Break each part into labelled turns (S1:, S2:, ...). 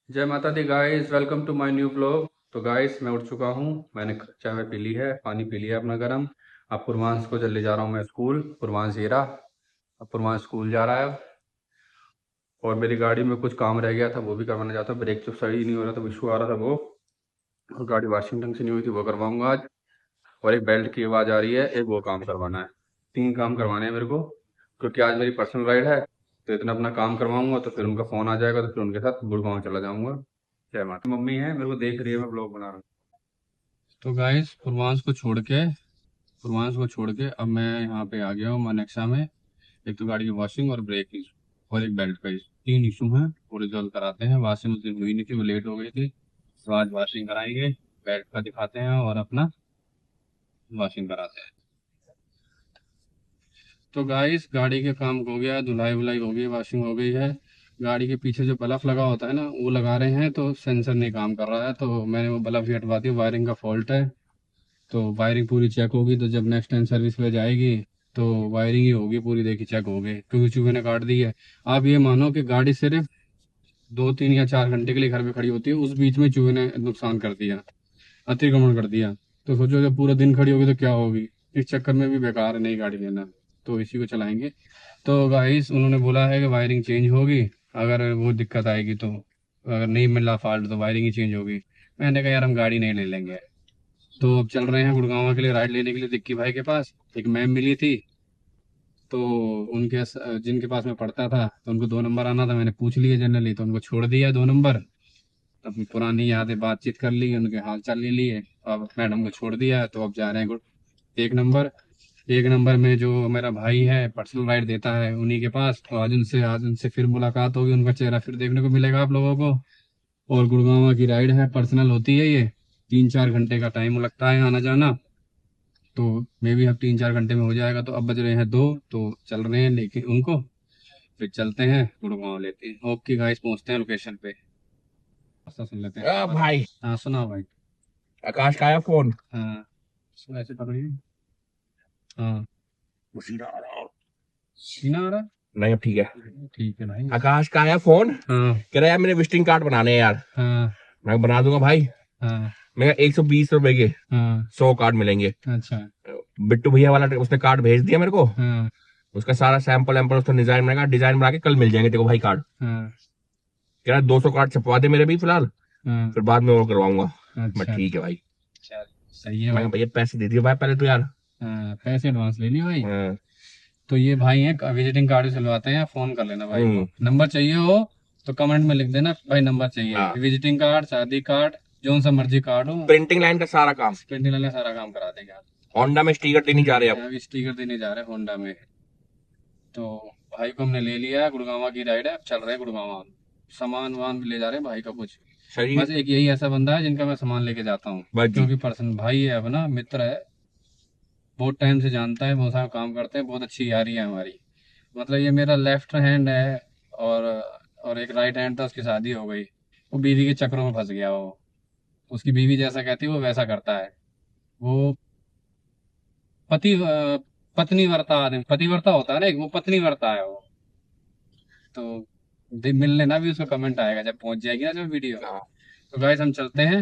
S1: जय माता दी guys, welcome to my new blog. तो गाइस मैं उठ चुका हूँ। मैंने चाय पी ली है, पानी पी लिया अपना गर्म। अब पूर्वांश को ले जा रहा हूँ मैं स्कूल। पूर्वांश ये रहा। अब पूर्वांश स्कूल जा रहा है अब। और मेरी गाड़ी में कुछ काम रह गया था, वो भी करवाना चाहता हूँ। ब्रेक जो सही नहीं हो रहा था, इशू आ रहा था वो। और गाड़ी वॉशिंग ढंग से नहीं हुई थी, वो करवाऊंगा आज। और एक बेल्ट की आवाज़ आ रही है, एक वो काम करवाना है। 3 काम करवाने हैं मेरे को, क्योंकि आज मेरी पर्सनल राइड है। तो इतना अपना काम करवाऊंगा तो फिर उनका फ़ोन आ जाएगा, तो फिर उनके साथ गुड़गांव चला जाऊंगा। जय माता। मम्मी है, मेरे को देख रही है, मैं ब्लॉग बना रहा हूँ। तो गाइस पूर्वांश को छोड़ के अब मैं यहाँ पे आ गया हूँ मानेकशा में। एक तो गाड़ी की वॉशिंग और ब्रेक की और एक बेल्ट का 3 इशू हैं, वो रिजॉल्व कराते हैं। वॉशिंग उस दिन हुई नहीं थी, वो लेट हो गई थी, तो आज वॉशिंग कराएंगे। बेल्ट का दिखाते हैं और अपना वॉशिंग कराते हैं। तो गाइस गाड़ी के काम हो गया, धुलाई वुलाई हो गई, वॉशिंग हो गई है। गाड़ी के पीछे जो बल्ब लगा होता है ना, वो लगा रहे हैं, तो सेंसर नहीं काम कर रहा है, तो मैंने वो बल्ब भी हटवा दिया। वायरिंग का फॉल्ट है, तो वायरिंग पूरी चेक होगी, तो जब नेक्स्ट टाइम सर्विस पे जाएगी तो वायरिंग ही होगी पूरी, देखी चेक होगी, क्योंकि चूहे ने काट दी है। आप ये मानो कि गाड़ी सिर्फ 2 3 या 4 घंटे के लिए घर पे खड़ी होती है, उस बीच में चूहे ने नुकसान कर दिया, अतिक्रमण कर दिया। तो सोचो जब पूरा दिन खड़ी होगी तो क्या होगी। इस चक्कर में भी बेकार है नई गाड़ी लेना, तो इसी को चलाएंगे। तो गाइस उन्होंने बोला है कि वायरिंग चेंज होगी, अगर वो दिक्कत आएगी तो, अगर नहीं मिला फॉल्ट तो वायरिंग ही चेंज होगी। मैंने कहा यार हम गाड़ी नहीं ले लेंगे। तो अब चल रहे हैं गुड़गांव के लिए राइड लेने के लिए दिक्की भाई के पास। एक मैम मिली थी, तो जिनके पास मैं पढ़ता था, तो उनको 2 नंबर आना था, मैंने पूछ लिया जनरली, तो उनको छोड़ दिया 2 नंबर। अपनी पुरानी यादें बातचीत कर ली, उनके हाल चाल ले लिए। अब मैडम को छोड़ दिया, तो अब जा रहे हैं 1 नंबर। 1 नंबर में जो मेरा भाई है पर्सनल राइड देता है, उन्हीं के पास। तो आज उनसे फिर मुलाकात होगी, उनका चेहरा फिर देखने को मिलेगा आप लोगों को। और गुड़गांव की राइड है, पर्सनल होती है ये। 3 4 घंटे का टाइम लगता है आना जाना, तो मे भी अब 3 4 घंटे में हो जाएगा। तो अब बज रहे हैं 2, तो चल रहे हैं लेके उनको, फिर चलते हैं गुड़गांव लेते हैं। ओके गाइस, पहुंचते हैं लोकेशन पे। रास्ता सुन लेते हैं।
S2: भाई।
S1: हाँ सुना भाई।
S2: आकाश का आया फोन।
S1: हाँ सुना, ऐसे करो ये। हाँ
S2: सीधा आ रहा हूँ।
S1: सीना आ रहा
S2: नहीं अब ठीक है।
S1: है, ठीक है भाई।
S2: आकाश का आया फोन,
S1: हाँ
S2: कह रहा है मेरे विजिटिंग कार्ड बनाने हैं यार।
S1: हाँ
S2: मैं बना दूंगा भाई।
S1: हाँ।
S2: मैं 120 रुपए के
S1: हाँ
S2: 100 कार्ड मिलेंगे।
S1: अच्छा।
S2: बिट्टू भैया वाला उसने कार्ड भेज दिया मेरे को।
S1: हाँ
S2: उसका सारा सैंपल एम्पल उसने डिजाइन बना के कल मिल जाएंगे तेरे को भाई कार्ड।
S1: हाँ
S2: कह रहा है 200 कार्ड छपवा दे मेरे भी फिलहाल,
S1: हाँ।
S2: फिर बाद में और करवाऊंगा। मैं
S1: अच्छा।
S2: ठीक है भाई।
S1: चल सही है
S2: मैं
S1: भाई।
S2: कहा, भैया पैसे दे दिए भाई पहले तो यार।
S1: हाँ पैसे एडवांस ले लिए भाई।
S2: हाँ,
S1: तो ये भाई हैं, विजिटिंग कार्ड सिलवाते हैं, फोन कर लेना भाई को।
S2: हम्म,
S1: नंबर चाहिए हो तो कमेंट में लिख देना भाई, नंबर चाहिए।
S2: हाँ।
S1: विजिटिंग कार्ड, शादी कार्ड, जो सा मर्जी कार्ड हो,
S2: प्रिंटिंग लाइन का सारा काम।
S1: प्रिंटिंग वाला सारा काम करा देंगे आप।
S2: होंडा में स्टीकर देने जा रहे हैं अब।
S1: अभी स्टिकर देने जा रहे हैं होंडा में। तो भाई को हमने ले लिया है, गुड़गांव की राइड है, अब चल रहे हैं गुड़गांव। सामान वामान भी ले जा रहे हैं भाई का कुछ।
S2: सही है।
S1: बस एक यही ऐसा बंदा है जिनका मैं सामान लेके जाता हूँ,
S2: बस जी।
S1: क्योंकि पर्सन भाई है अपना, मित्र है, बहुत टाइम से जानता है, बहुत सारा काम करते हैं, बहुत अच्छी यारी है हमारी। मतलब ये मेरा लेफ्ट हैंड है, और एक राइट हैंड था, उसकी शादी हो गई, वो बीवी के चक्रों में फंस गया वो। उसकी बीवी जैसा कहती है वो वैसा करता है। वो पति पत्नीवर्ता आदमी, पतिवर्ता होता है ना एक, वो पत्नीवर्ता है वो। तो मिल लेना भी, उसका कमेंट आएगा जब पहुंच जाएगी ना जब वीडियो।
S2: हाँ।
S1: तो गाइस हम चलते हैं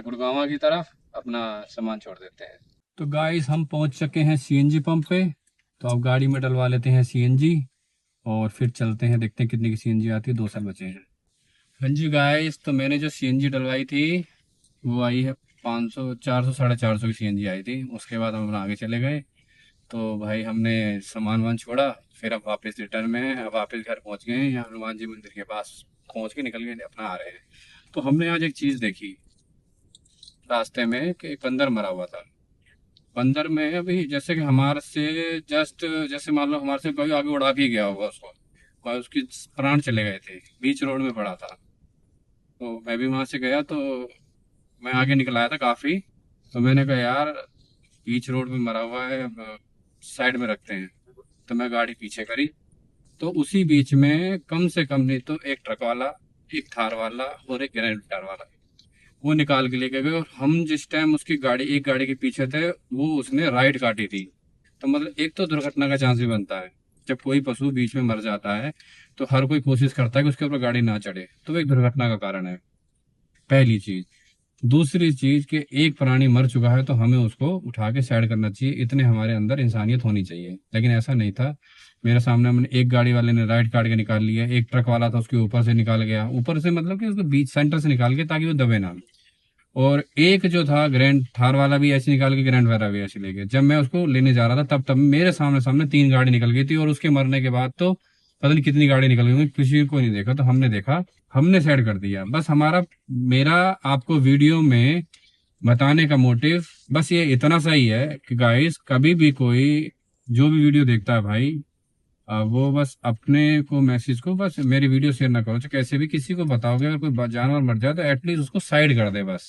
S1: गुड़गांव की तरफ, अपना सामान छोड़ देते हैं। तो गाइस हम पहुंच चुके हैं सीएनजी पंप पे। तो अब गाड़ी में डलवा लेते हैं सीएनजी, और फिर चलते हैं, देखते हैं कितने की सीएनजी आती है। 2 साल बचे हैं। हाँ जी गाइस, तो मैंने जो सीएनजी डलवाई थी वो आई है 500 400 450 की सीएनजी आई थी। उसके बाद हम आगे चले गए। तो भाई हमने सामान वामान छोड़ा, फिर अब वापस रिटर्न में हैं, अब वापस घर पहुंच गए हैं, यहाँ हनुमान जी मंदिर के पास पहुंच के निकल गए, अपना आ रहे हैं। तो हमने आज एक चीज़ देखी रास्ते में, कि एक बंदर मरा हुआ था। बंदर में अभी जैसे कि हमारे से जस्ट, जैसे मान लो हमारे से कोई आगे उड़ा भी गया होगा उसको, और उसकी प्राण चले गए थे, बीच रोड में पड़ा था। तो मैं भी वहां से गया, तो मैं आगे निकल आया था काफी। तो मैंने कहा यार बीच रोड में मरा हुआ है, साइड में रखते हैं। तो मैं गाड़ी पीछे करी, तो उसी बीच में कम से कम नहीं तो एक ट्रक वाला, एक थार वाला और एक ग्रैंड कार वाला, वो निकाल के लेके गए। और हम जिस टाइम उसकी गाड़ी, एक गाड़ी के पीछे थे, वो उसने राइट काटी थी। तो मतलब एक तो दुर्घटना का चांस भी बनता है। जब कोई पशु बीच में मर जाता है तो हर कोई कोशिश करता है कि उसके ऊपर गाड़ी ना चढ़े, तो वो एक दुर्घटना का कारण है, पहली चीज। दूसरी चीज कि एक प्राणी मर चुका है तो हमें उसको उठा के साइड करना चाहिए, इतने हमारे अंदर इंसानियत होनी चाहिए, लेकिन ऐसा नहीं था। मेरे सामने हमने एक गाड़ी वाले ने राइट काट के निकाल लिया, एक ट्रक वाला था उसके ऊपर से निकाल गया, ऊपर से मतलब कि उसको बीच सेंटर से निकाल के ताकि वो दबे ना। और एक जो था ग्रैंड थार वाला भी ऐसे निकाल के ग्रैंड वाला भी ऐसे ले गया। जब मैं उसको लेने जा रहा था तब मेरे सामने सामने तीन गाड़ी निकल गई थी, और उसके मरने के बाद तो पता नहीं कितनी गाड़ी निकल गई होंगी, किसी को नहीं देखा, तो हमने देखा, हमने साइड कर दिया। बस हमारा, मेरा आपको वीडियो में बताने का मोटिव बस ये इतना सा ही है कि गाइस कभी भी कोई जो भी वीडियो देखता है भाई, वो बस अपने को मैसेज को बस मेरी वीडियो शेयर ना करो, तो कैसे भी किसी को बताओगे अगर कोई जानवर मर जाए तो एटलीस्ट उसको साइड कर दे बस,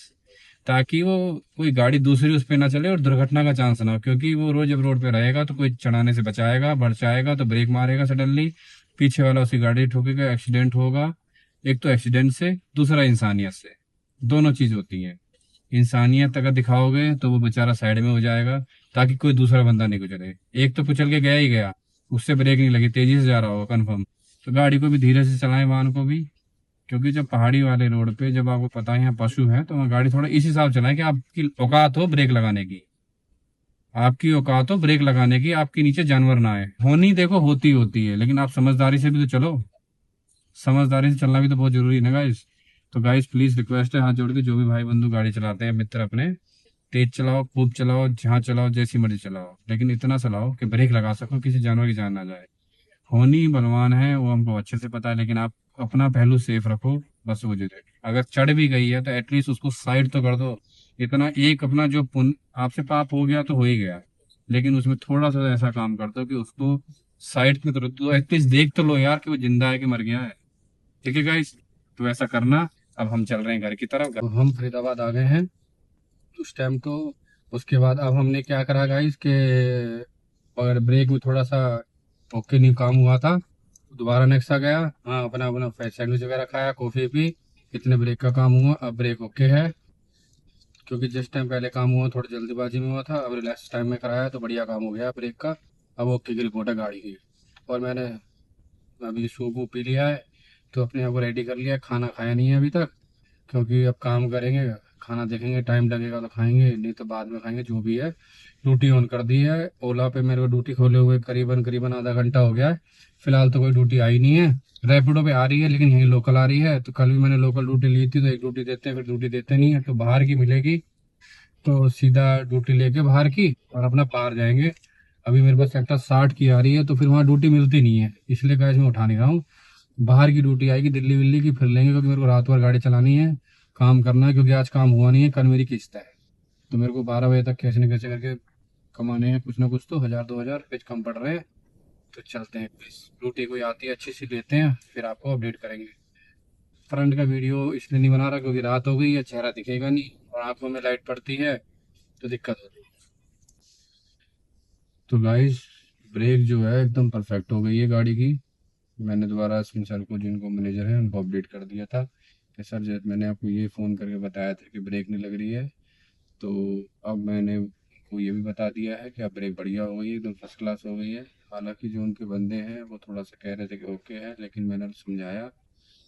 S1: ताकि वो कोई गाड़ी दूसरी उस पे ना चले और दुर्घटना का चांस ना हो। क्योंकि वो रोज जब रोड पे रहेगा तो कोई चढ़ाने से बचाएगा, भड़चाएगा तो ब्रेक मारेगा सडनली, पीछे वाला उसी गाड़ी ठोकेगा, एक्सीडेंट होगा। एक तो एक्सीडेंट से, दूसरा इंसानियत से, दोनों चीज होती है। इंसानियत अगर दिखाओगे तो वो बेचारा साइड में हो जाएगा ताकि कोई दूसरा बंदा नहीं गुजरे। एक तो कुचल के गया ही गया, उससे ब्रेक नहीं लगी, तेजी से जा रहा होगा कन्फर्म। तो गाड़ी को भी धीरे से चलाएं, वाहन को भी। क्योंकि जब पहाड़ी वाले रोड पे जब आपको पता है यहाँ पशु है, तो वहाँ गाड़ी थोड़ा इस हिसाब से चलाएं कि आपकी औकात हो ब्रेक लगाने की, आपकी औकात हो ब्रेक लगाने की, आपके नीचे जानवर ना आए। होनी देखो होती है, लेकिन आप समझदारी से भी तो चलो, समझदारी से चलना भी तो बहुत जरूरी है ना गाइस। तो गाइस प्लीज रिक्वेस्ट है हाथ जोड़ के, जो भी भाई बंधु गाड़ी चलाते हैं मित्र अपने, तेज चलाओ, खूब चलाओ, जहाँ चलाओ, जैसी मर्जी चलाओ, लेकिन इतना चलाओ कि ब्रेक लगा सको, किसी जानवर की जान ना जाए। होनी बलवान है वो हमको अच्छे से पता है, लेकिन आप अपना पहलू सेफ रखो, बस वो जो अगर चढ़ भी गई है तो एटलीस्ट उसको साइड तो कर दो। इतना एक अपना जो पुण्य आपसे पाप हो गया तो हो ही गया, लेकिन उसमें थोड़ा सा ऐसा काम कर दो कि उसको साइड में तो रख दो, एटलीस्ट देख तो लो यार कि वो जिंदा है कि मर गया है। ठीक है गाइस, तो ऐसा करना। अब हम चल रहे हैं घर की तरफ, तो हम फरीदाबाद आ गए हैं उस टाइम तो। उसके बाद अब हमने क्या करा गाइस कि अगर ब्रेक में थोड़ा सा ओके नहीं काम हुआ था, दोबारा नेक्सा गया, हाँ अपना अपना सैंडविच वगैरह खाया, कॉफी पी, इतने ब्रेक का काम हुआ। अब ब्रेक ओके है, क्योंकि जिस टाइम पहले काम हुआ थोड़ी जल्दीबाजी में हुआ था, अब रिलैक्स टाइम में कराया तो बढ़िया काम हो गया ब्रेक का। अब ओके की रिपोर्ट है गाड़ी की। और मैंने अभी सूप वूप पी लिया है, तो अपने आप को रेडी कर लिया है। खाना खाया नहीं है अभी तक, क्योंकि अब काम करेंगे, खाना देखेंगे, टाइम लगेगा तो खाएंगे, नहीं तो बाद में खाएंगे जो भी है। ड्यूटी ऑन कर दी है ओला पे, मेरे को ड्यूटी खोले हुए करीबन करीबन आधा घंटा हो गया है। फिलहाल तो कोई ड्यूटी आई नहीं है, रैपिडो पे आ रही है लेकिन यही लोकल आ रही है। तो कल भी मैंने लोकल ड्यूटी ली थी, तो एक ड्यूटी देते हैं फिर ड्यूटी देते नहीं है, तो बाहर की मिलेगी तो सीधा ड्यूटी लेके बाहर की और अपना पार जाएंगे। अभी मेरे पास सेक्टर 60 की आ रही है, तो फिर वहाँ ड्यूटी मिलती नहीं है, इसलिए गैस मैं उठा नहीं रहा हूँ। बाहर की ड्यूटी आएगी दिल्ली विल्ली की, फिर लेंगे, क्योंकि मेरे को रात भर गाड़ी चलानी है, काम करना है, क्योंकि आज काम हुआ नहीं है, कल मेरी किस्त है। तो मेरे को 12 बजे तक कैसे न कैसे करके कमाने हैं कुछ ना कुछ, तो 1000 2000 पेज कम पड़ रहे हैं। तो चलते हैं प्लीज, ड्यूटी कोई आती है अच्छी सी लेते हैं, फिर आपको अपडेट करेंगे। फ्रंट का वीडियो इसलिए नहीं बना रहा क्योंकि रात हो गई है, चेहरा दिखेगा नहीं, और आंखों में लाइट पड़ती है तो दिक्कत होती है। तो गाइस ब्रेक जो है एकदम परफेक्ट हो गई है गाड़ी की। मैंने दोबारा सिंह सर को, जिनको मैनेजर है उनको अपडेट कर दिया था कि सर जब मैंने आपको ये फ़ोन करके बताया था कि ब्रेक नहीं लग रही है, तो अब मैंने उनको ये भी बता दिया है कि अब ब्रेक बढ़िया हो गई है, एकदम फर्स्ट क्लास हो गई है। हालांकि जो उनके बंदे हैं वो थोड़ा सा कह रहे थे कि ओके है, लेकिन मैंने समझाया,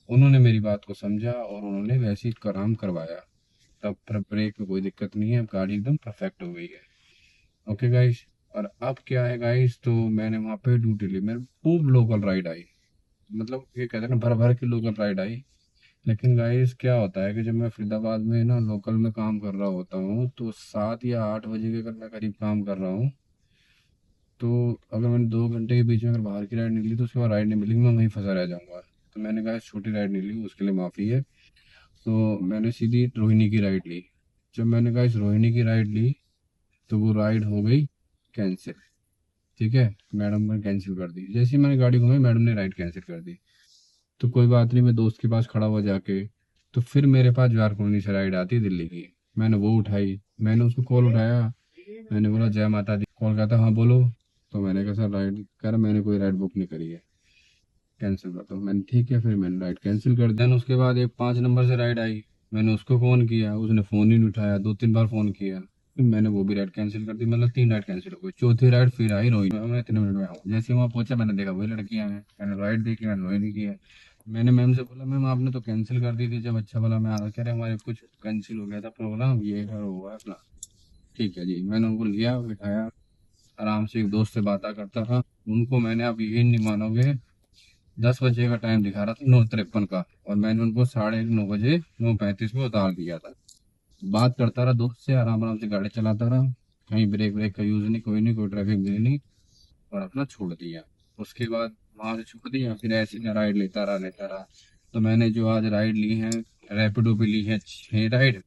S1: उन्होंने मेरी बात को समझा और उन्होंने वैसे ही काम करवाया। तब पर ब्रेक में कोई दिक्कत नहीं है, अब गाड़ी एकदम परफेक्ट हो गई है। ओके गाइस, और अब क्या है गाइस, तो मैंने वहाँ पे ड्यूटी ली, मेरे खूब लोकल राइड आई, मतलब ये कहते हैं ना भर भर की लोकल राइड आई। लेकिन गाइस क्या होता है कि जब मैं फरीदाबाद में ना लोकल में काम कर रहा होता हूँ, तो 7 या 8 बजे के अगर मैं करीब काम कर रहा हूँ, तो अगर मैंने 2 घंटे के बीच में अगर बाहर की राइड निकली तो उसके बाद राइड नहीं मिलेगी, मैं वहीं फंसा रह जाऊंगा। तो मैंने कहा छोटी राइड नहीं ली, उसके लिए माफ़ी है। तो मैंने सीधी रोहिणी की राइड ली। जब मैंने कहा इस रोहिणी की राइड ली, तो वो राइड हो गई कैंसिल। ठीक है, मैडम ने कैंसिल कर दी, जैसे ही मैंने गाड़ी घुमाई मैडम ने राइड कैंसिल कर दी। तो कोई बात नहीं, मैं दोस्त के पास खड़ा हुआ जाके, तो फिर मेरे पास ज्वार कॉलोनी से राइड आती है दिल्ली की, मैंने वो उठाई, मैंने उसको कॉल उठाया, मैंने बोला जय माता दी, कॉल करता हाँ बोलो। तो मैंने कहा सर राइड, कह रहा मैंने कोई राइड बुक नहीं करी है, कैंसिल कर दो। मैंने ठीक है, फिर मैंने राइड कैंसिल कर दिया। उसके बाद एक 5 नंबर से राइड आई, मैंने उसको फ़ोन किया, उसने फ़ोन ही नहीं उठाया, 2 3 बार फ़ोन किया। फिर मैंने वो भी राइड कैंसिल कर दी, मतलब 3 राइड कैंसिल हो गई। चौथी राइड फिर आई रोहिणी, मैं इतने मिनट में आऊँ। जैसे वहाँ पहुंचा मैंने देखा वही लड़कियां हैं, मैंने राइड देखी, मैंने रोहिणी की है। मैंने मैम से बोला मैम आपने तो कैंसिल कर दी थी जब अच्छा भला मैं आ रहा, कह रहे हमारे कुछ कैंसिल हो गया था प्रोग्राम, ये है वो है अपना। ठीक है जी, मैंने उनको लिया बिठाया, आराम से एक दोस्त से बातें करता था। उनको मैंने, आप यकीन नहीं मानोगे, 10 बजे का टाइम दिखा रहा था, 9:53 का, और मैंने उनको 9:30 बजे 9:35 में उतार दिया था। बात करता रहा दोस्त से, आराम आराम से गाड़ी चलाता रहा, कहीं ब्रेक ब्रेक का यूज़ नहीं, कोई नहीं, कोई ट्रैफिक भी नहीं, और अपना छोड़ दिया। उसके बाद वहाँ से छोड़ दिया, फिर ऐसे ही राइड लेता रहा। तो मैंने जो आज राइड ली है, रैपिडो पे ली है 6 राइड,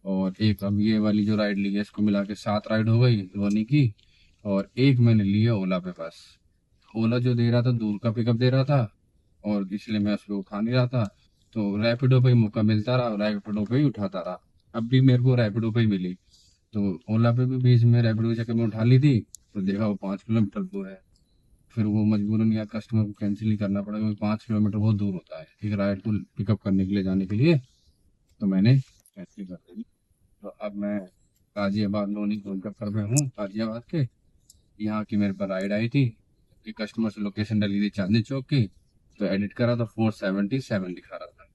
S1: और एक अब ये वाली जो राइड ली है इसको मिला के 7 राइड हो गई रोनी की। और एक मैंने ली है ओला पे पास। ओला जो दे रहा था दूर का पिकअप दे रहा था, और इसलिए मैं उसको उठा नहीं रहा था, तो रैपिडो पे ही मौका मिलता रहा, रैपिडो पे ही उठाता रहा। अब भी मेरे को रैपिडो पे ही मिली, तो ओला पे भी बीच में रैपिडो के चक्कर में उठा ली थी, तो देखा वो 5 किलोमीटर दूर है। फिर वो मजबूरन या कस्टमर को कैंसिल ही करना पड़ा, क्योंकि 5 किलोमीटर बहुत दूर होता है एक राइड को पिकअप करने के लिए जाने के लिए। तो मैंने कैंसिल कर दी। तो अब मैं गाजियाबाद लोनी कर में हूँ, गाजियाबाद के। यहाँ की मेरे पर राइड आई थी कि कस्टमर से लोकेशन डाली थी चांदनी चौक की, तो एडिट करा तो 477 दिखा रहा था।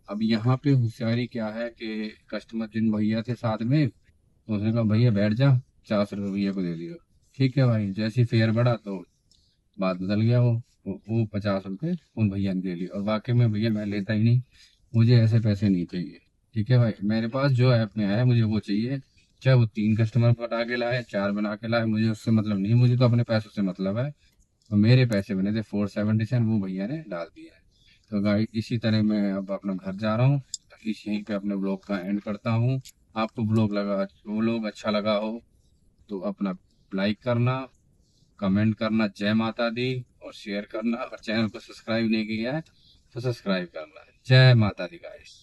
S1: अब यहाँ पे होशियारी क्या है कि कस्टमर जिन भैया थे साथ में, तो उसने कहा भैया बैठ जा, 50 रुपये भैया को दे दियो। ठीक है भाई, जैसे ही फेयर बढ़ा तो बात बदल गया। वो 50 रुपये उन भैया ने दे लिए, और वाकई में भैया मैं लेता ही नहीं, मुझे ऐसे पैसे नहीं चाहिए। ठीक है भाई, मेरे पास जो ऐप में आया मुझे वो चाहिए, चाहे वो 3 कस्टमर बना के लाए, 4 बना के लाए, मुझे उससे मतलब नहीं, मुझे तो अपने पैसों से मतलब है। तो मेरे पैसे बने थे 477, वो भैया ने डाल दिया है। तो गाइस इसी तरह मैं अब अपना घर जा रहा हूँ, इस यहीं पे अपने ब्लॉग का एंड करता हूँ। आपको ब्लॉग अच्छा लगा हो तो अपना लाइक करना, कमेंट करना जय माता दी, और शेयर करना, और चैनल को सब्सक्राइब नहीं किया है तो सब्सक्राइब करना। जय माता दी गाइस।